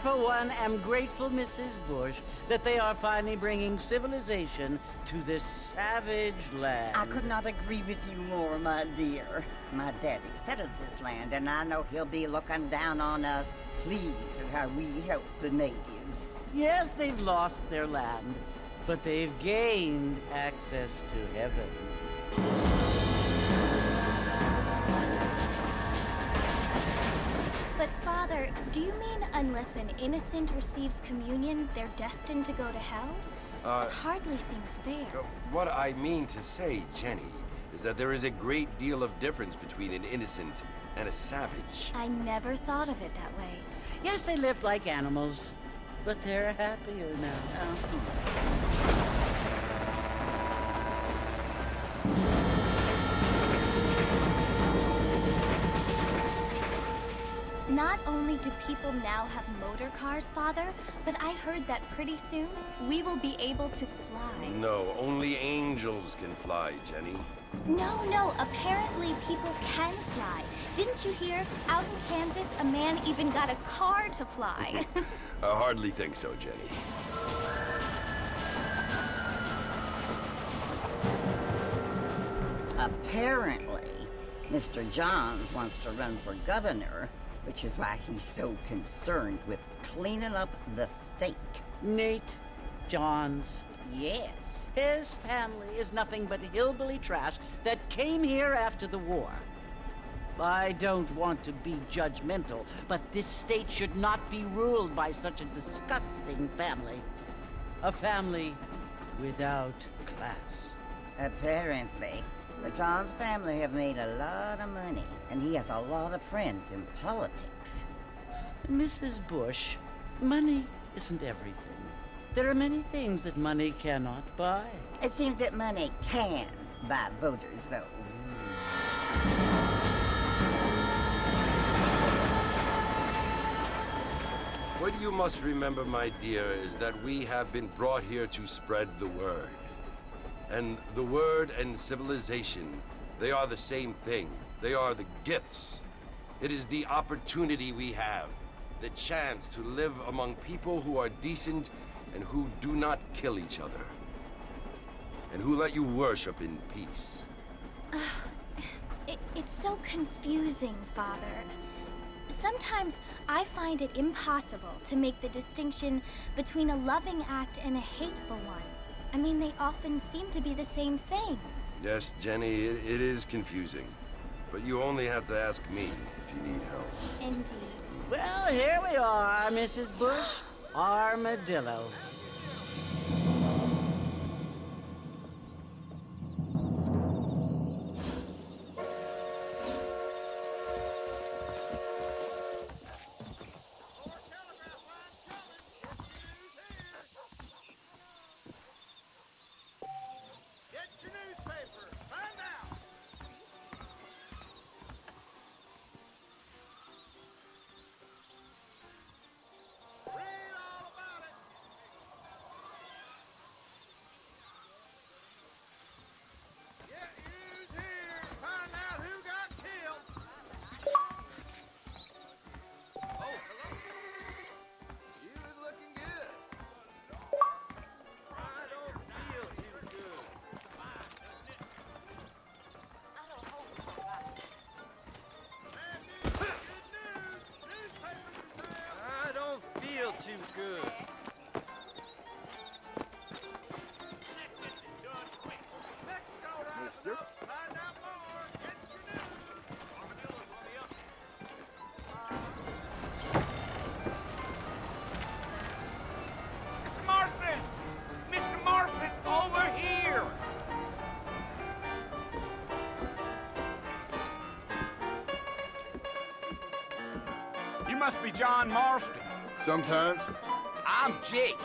for one, am grateful, Mrs. Bush, that they are finally bringing civilization to this savage land. I could not agree with you more, my dear. My daddy settled this land, and I know he'll be looking down on us, pleased at how we helped the natives. Yes, they've lost their land, but they've gained access to heaven. But Father, do you mean unless an innocent receives communion, they're destined to go to hell? That hardly seems fair. What I mean to say, Jenny, is that there is a great deal of difference between an innocent and a savage. I never thought of it that way. Yes, they lived like animals, but they're happier now. Not only do people now have motor cars, Father, but I heard that pretty soon we will be able to fly. No, only angels can fly, Jenny. No, apparently people can fly. Didn't you hear? Out in Kansas, a man even got a car to fly. I hardly think so, Jenny. Apparently, Mr. Johns wants to run for governor, which is why he's so concerned with cleaning up the state. Nate Johns. Yes. His family is nothing but hillbilly trash that came here after the war. I don't want to be judgmental, but this state should not be ruled by such a disgusting family. A family without class. Apparently, the Johns family have made a lot of money, and he has a lot of friends in politics. Mrs. Bush, money isn't everything. There are many things that money cannot buy. It seems that money can buy voters, though. What you must remember, my dear, is that we have been brought here to spread the word. And the word and civilization, they are the same thing. They are the gifts. It is the opportunity we have, the chance to live among people who are decent and who do not kill each other, and who let you worship in peace. It's so confusing, Father. Sometimes I find it impossible to make the distinction between a loving act and a hateful one. I mean, they often seem to be the same thing. Yes, Jenny, it is confusing. But you only have to ask me if you need help. Indeed. Well, here we are, Mrs. Bush. Armadillo. You must be John Marston. Sometimes. I'm Jake.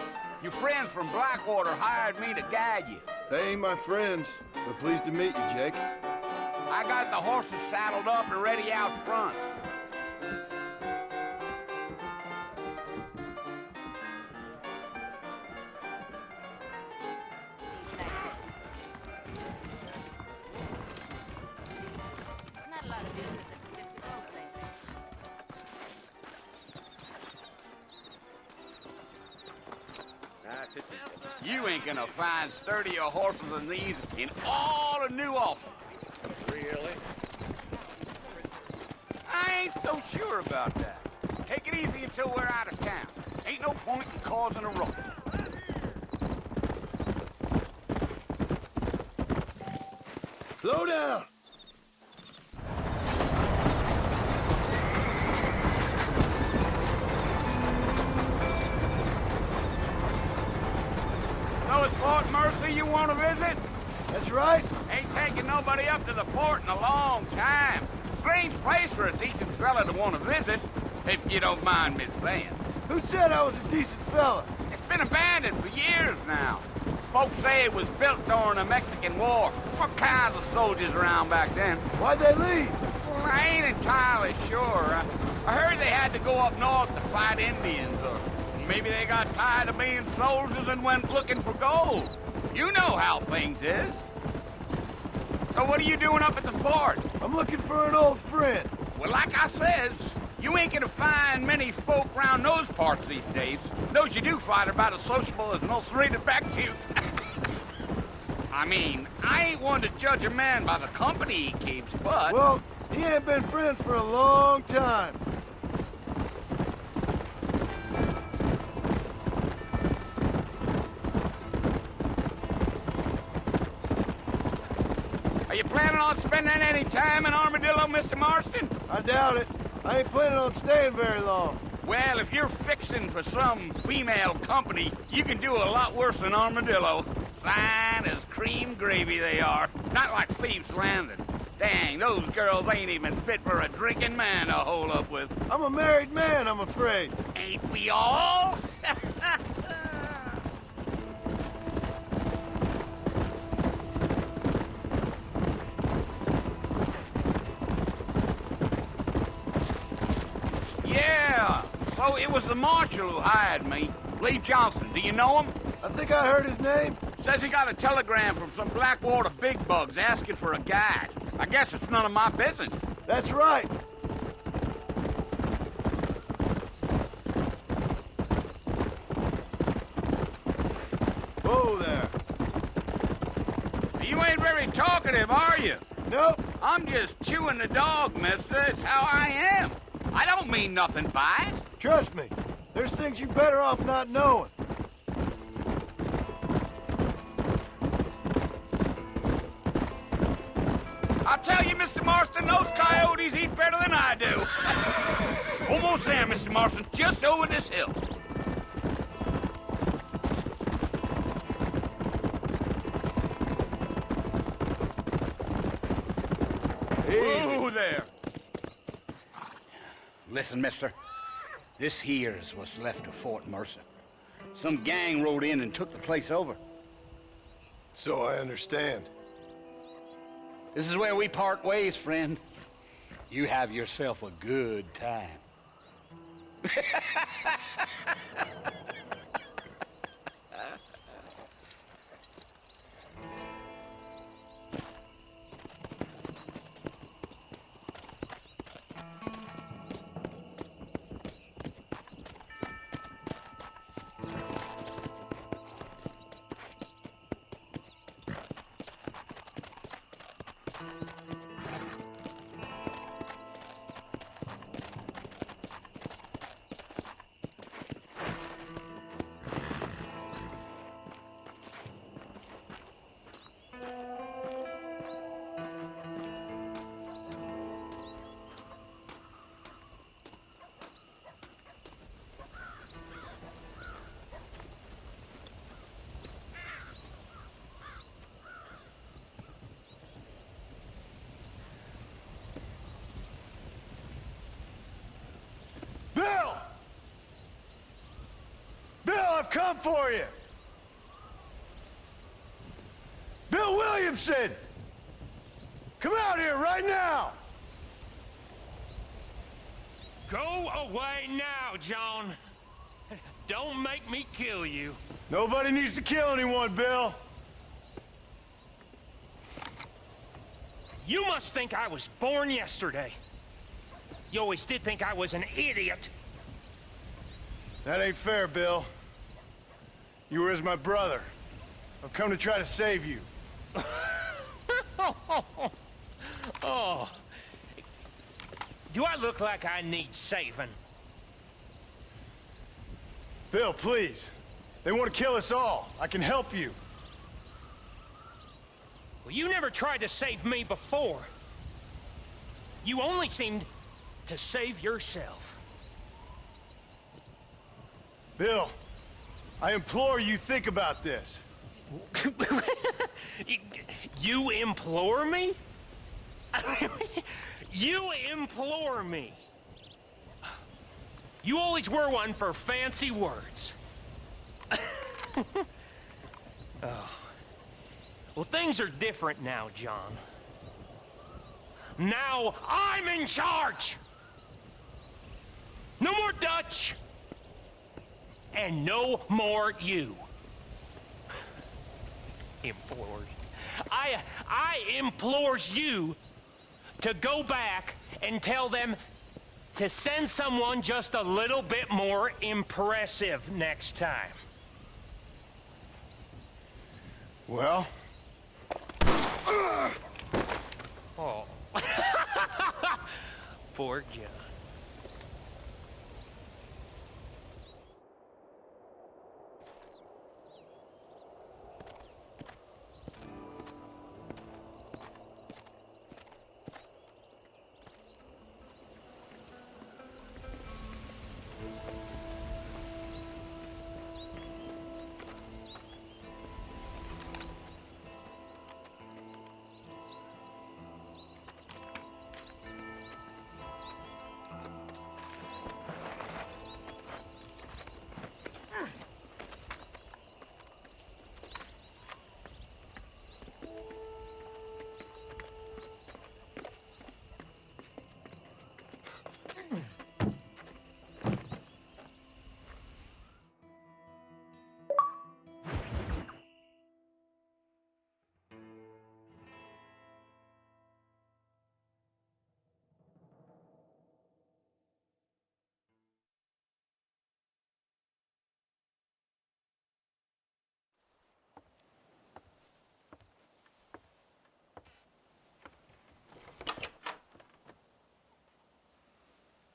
Your friends from Blackwater hired me to guide you. They ain't my friends, but pleased to meet you, Jake. I got the horses saddled up and ready out front. You ain't gonna find sturdier horses than these in all of New Ulster. Really? I ain't so sure about that. Take it easy until we're out of town. Ain't no point in causing a ruckus. Slow down! So it's Fort Mercy you want to visit? That's right. Ain't taking nobody up to the fort in a long time. Strange place for a decent fella to want to visit, if you don't mind me saying. Who said I was a decent fella? It's been abandoned for years now. Folks say it was built during the Mexican War. What kinds of soldiers around back then? Why'd they leave? Well, I ain't entirely sure. I heard they had to go up north to fight Indians, or maybe they got tired of being soldiers and went looking for gold. You know how things is. So what are you doing up at the fort? I'm looking for an old friend. Well, like I says, you ain't gonna find many folk round those parts these days. Those you do find are about as sociable as most redefectives. I mean, I ain't one to judge a man by the company he keeps, but... Well, he ain't been friends for a long time. Are you planning on spending any time in Armadillo, Mr. Marston? I doubt it. I ain't planning on staying very long. Well, if you're fixing for some female company, you can do a lot worse than Armadillo. Fine as cream gravy they are. Not like Thieves' Landing. Dang, those girls ain't even fit for a drinking man to hole up with. I'm a married man, I'm afraid. Ain't we all? Yeah, so it was the marshal who hired me. Lee Johnson, do you know him? I think I heard his name. Says he got a telegram from some Blackwater big bugs asking for a guide. I guess it's none of my business. That's right. Whoa there. You ain't very talkative, are you? Nope. I'm just chewing the dog, mister. It's how I am. I don't mean nothing by it. Trust me. There's things you're better off not knowing. I'll tell you, Mr. Marston, those coyotes eat better than I do. Almost there, Mr. Marston, just over this hill. Whoa there. Listen, mister. This here is what's left of Fort Mercer. Some gang rode in and took the place over. So I understand. This is where we part ways, friend. You have yourself a good time. Bill! Bill, I've come for you! Bill Williamson! Come out here right now! Go away now, John. Don't make me kill you. Nobody needs to kill anyone, Bill. You must think I was born yesterday. You always did think I was an idiot. That ain't fair, Bill. You were as my brother. I've come to try to save you. Oh. Do I look like I need saving? Bill, please. They want to kill us all. I can help you. Well, you never tried to save me before. You only seemed to save yourself. Bill, I implore you think about this. You implore me? You implore me? You always were one for fancy words. Oh. Well, things are different now, John. Now I'm in charge! No more Dutch! And no more you. Implores. I implores you to go back and tell them to send someone just a little bit more impressive next time. Well? Oh. Poor John.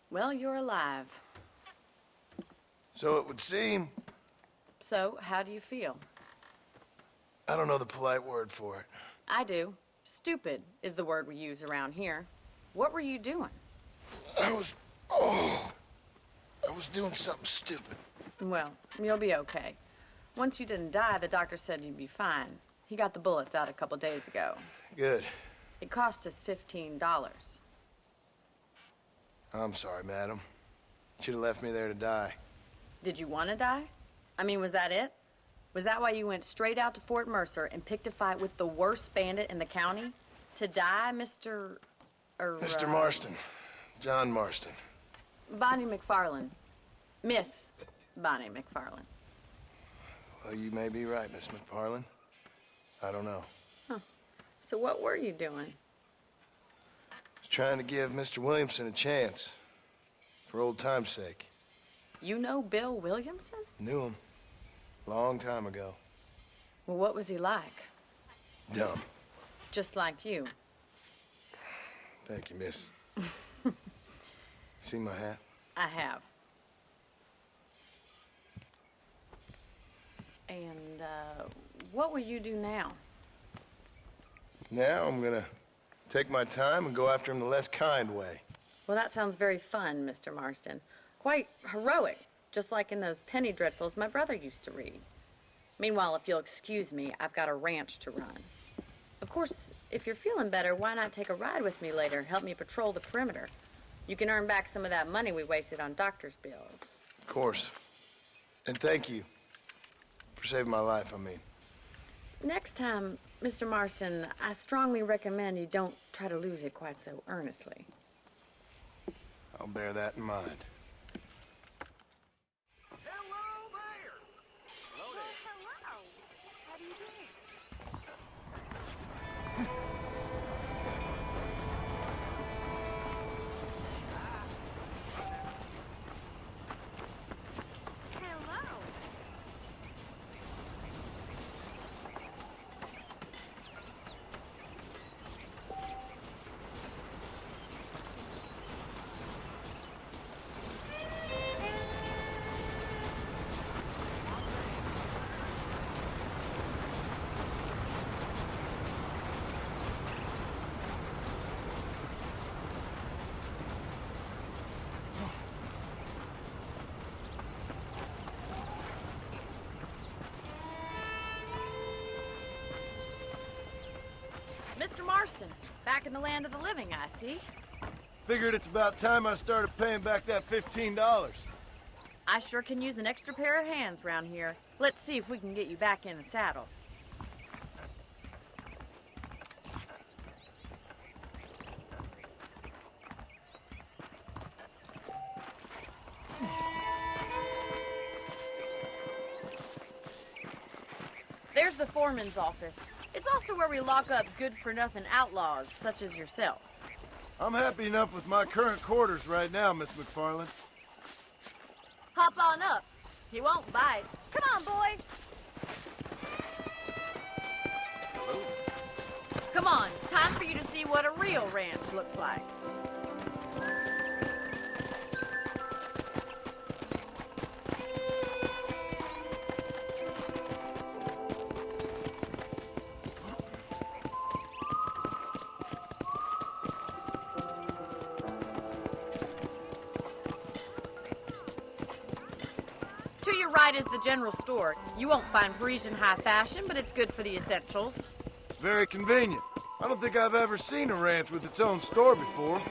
Well, you're alive. So it would seem. So, how do you feel? I don't know the polite word for it. I do. Stupid is the word we use around here. What were you doing? I was doing something stupid. Well, you'll be okay. Once you didn't die, the doctor said you'd be fine. He got the bullets out a couple days ago. Good. It cost us $15. I'm sorry, madam. Should have left me there to die. Did you want to die? I mean, was that it? Was that why you went straight out to Fort Mercer and picked a fight with the worst bandit in the county? To die, Mr. Mr. Marston. John Marston. Bonnie McFarland. Miss Bonnie McFarland. Well, you may be right, Miss McFarland. I don't know. Huh. So what were you doing? Was trying to give Mr. Williamson a chance. For old time's sake. You know Bill Williamson? Knew him. Long time ago. Well, what was he like? Dumb. Just like you. Thank you, miss. See my hat? I have. And, what will you do now? Now I'm gonna take my time and go after him the less kind way. Well, that sounds very fun, Mr. Marston. Quite heroic, just like in those penny dreadfuls my brother used to read. Meanwhile, if you'll excuse me, I've got a ranch to run. Of course, if you're feeling better, why not take a ride with me later and help me patrol the perimeter? You can earn back some of that money we wasted on doctor's bills. Of course. And thank you for saving my life, I mean. Next time, Mr. Marston, I strongly recommend you don't try to lose it quite so earnestly. I'll bear that in mind. Hello there! Hello. How do you do? Hello. Mr. Marston, back in the land of the living, I see. Figured it's about time I started paying back that $15. I sure can use an extra pair of hands round here. Let's see if we can get you back in the saddle. There's the foreman's office. It's also where we lock up good-for-nothing outlaws, such as yourself. I'm happy enough with my current quarters right now, Miss McFarland. Hop on up. He won't bite. Come on, boy. Come on, time for you to see what a real ranch looks like. To your right is the general store. You won't find Parisian high fashion, but it's good for the essentials. Very convenient. I don't think I've ever seen a ranch with its own store before.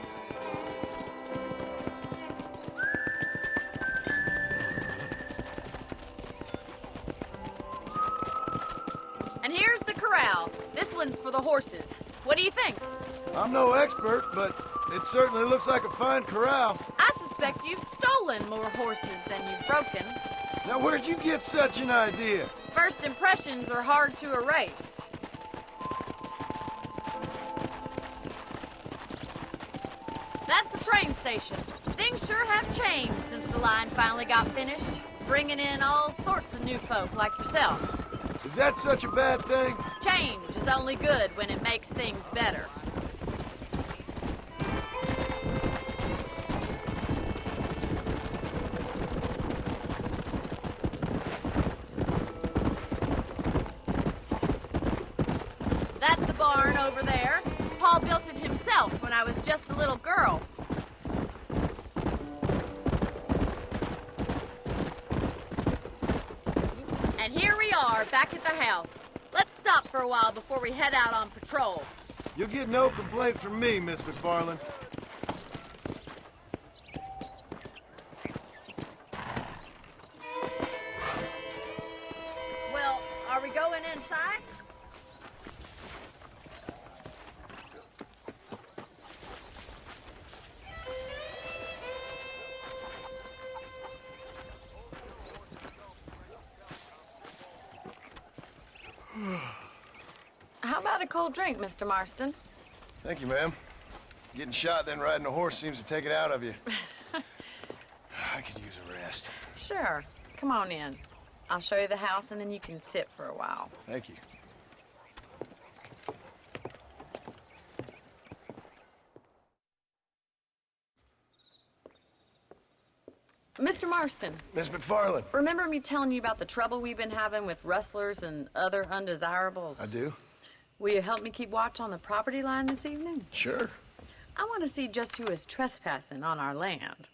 And here's the corral. This one's for the horses. What do you think? I'm no expert, but it certainly looks like a fine corral. I suspect you've stolen more horses than you've broken. Now, where'd you get such an idea? First impressions are hard to erase. That's the train station. Things sure have changed since the line finally got finished, bringing in all sorts of new folk like yourself. Is that such a bad thing? Change is only good when it makes things better. That's the barn over there. Paul built it himself when I was just a little girl. And here we are, back at the house. Let's stop for a while before we head out on patrol. You'll get no complaint from me, Miss McFarland. Well, are we going inside? How about a cold drink, Mr. Marston? Thank you, ma'am. Getting shot, then riding a horse seems to take it out of you. I could use a rest. Sure. Come on in. I'll show you the house, and then you can sit for a while. Thank you. Mr. Marston, Miss McFarland. remember me telling you about the trouble we've been having with rustlers and other undesirables? I do. Will you help me keep watch on the property line this evening? Sure. I want to see just who is trespassing on our land.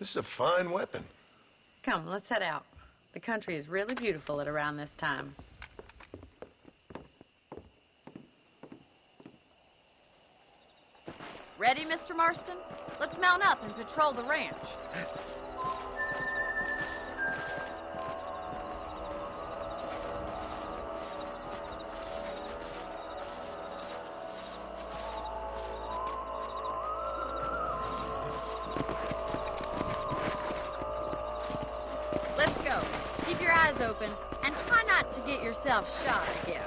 This is a fine weapon. Come, let's head out. The country is really beautiful at around this time. Ready, Mr. Marston? Let's mount up and patrol the ranch. Let's go. Keep your eyes open and try not to get yourself shot again.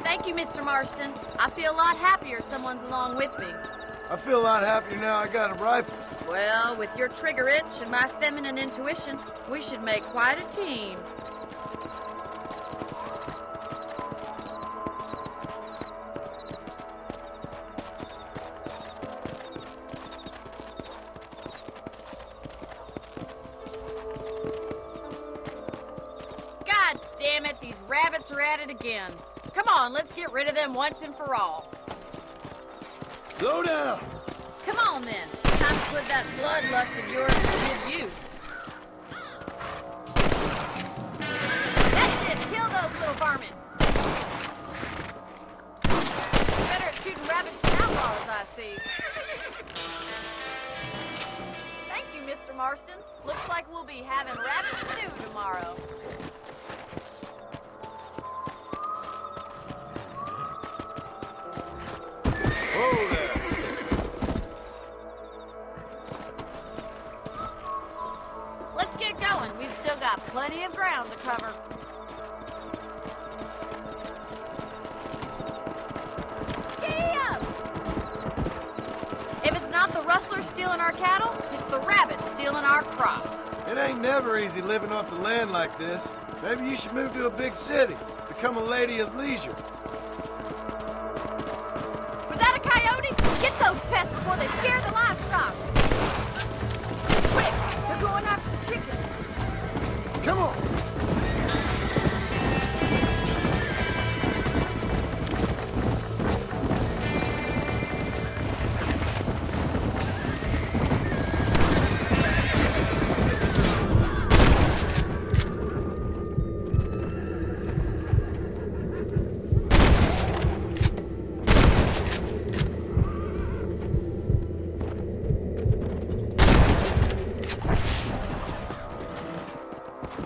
Thank you, Mr. Marston. I feel a lot happier someone's along with me. I feel a lot happier now I got a rifle. Well, with your trigger itch and my feminine intuition, we should make quite a team. God damn it, these rabbits are at it again. Come on, let's get rid of them once and for all. Slow down. Come on then. Time to put that bloodlust of yours to good use. That's it. Kill those little varmints. Better at shooting rabbits than outlaws, I see. Thank you, Mr. Marston. Looks like we'll be having rabbit stew tomorrow. Whoa there. got plenty of ground to cover. Giddy up! If it's not the rustlers stealing our cattle, it's the rabbits stealing our crops. It ain't never easy living off the land like this. Maybe you should move to a big city. Become a lady of leisure. Was that a coyote? Get those pests before they scare the livestock. Quick! They're going after the chickens. Come on!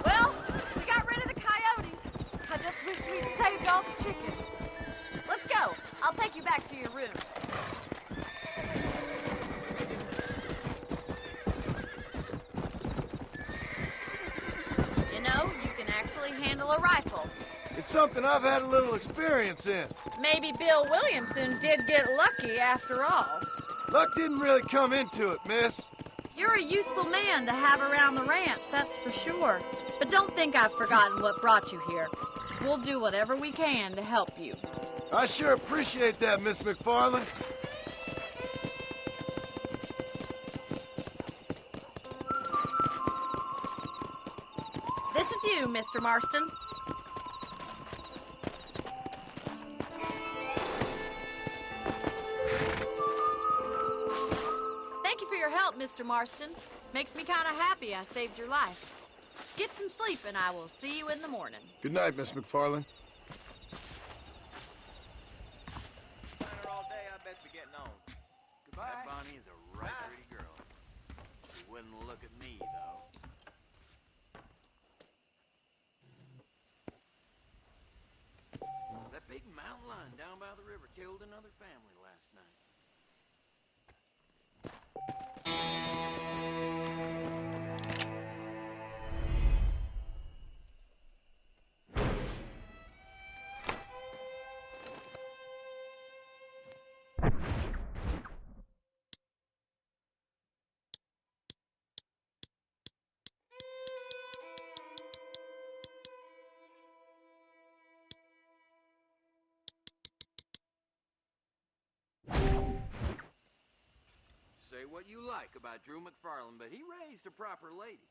Well, we got rid of the coyotes. I just wish we'd saved all the chickens. Let's go. I'll take you back to your room. You know, you can actually handle a rifle. It's something I've had a little experience in. Maybe Bill Williamson did get lucky after all. Luck didn't really come into it, miss. You're a useful man to have around the ranch, that's for sure. But don't think I've forgotten what brought you here. We'll do whatever we can to help you. I sure appreciate that, Miss McFarland. This is you, Mr. Marston. Thank you for your help, Mr. Marston. Makes me kind of happy I saved your life. Get some sleep, and I will see you in the morning. Good night, Miss McFarland. All day, I bet you're getting on. Goodbye. That Bonnie is a right pretty girl. She wouldn't look at me, though. That big mountain lion down by the river killed another family last night. Say what you like about Drew McFarland, but he raised a proper lady.